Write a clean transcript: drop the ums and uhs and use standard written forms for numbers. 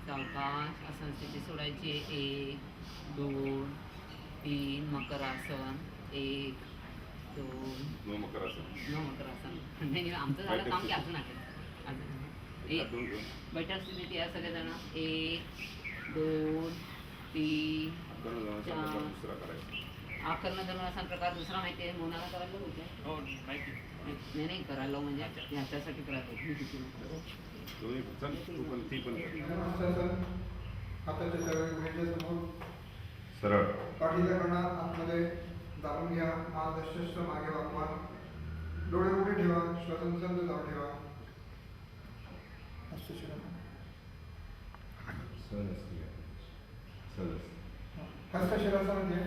सावकाश आसन स्थिती सोडायची. 1 2 3 मकरासन. 1 2 नो मकरासन. नो मकरासन. नाही आमचं झालं काम की अजून आहे. अजून बैठक स्थिती या सगळेजण. 1 2 3 4. दुसरा करायचा. आकर्ण धनुरासन प्रकार दुसरा माहिती आहे. मोनाला करायला होते. हो माहिती. नाही करायला म्हणजे ह्याच्यासाठी करायला. तू पण ती पण हाताच्या सगळ्या समोर सरळ पाठीचा कणा आतमध्ये दाबून घ्या. हात दशस्त्र मागे वाकवा. डोळे उघडे ठेवा. श्वसन संत जाऊ ठेवा. हस्तशिरासन म्हणजे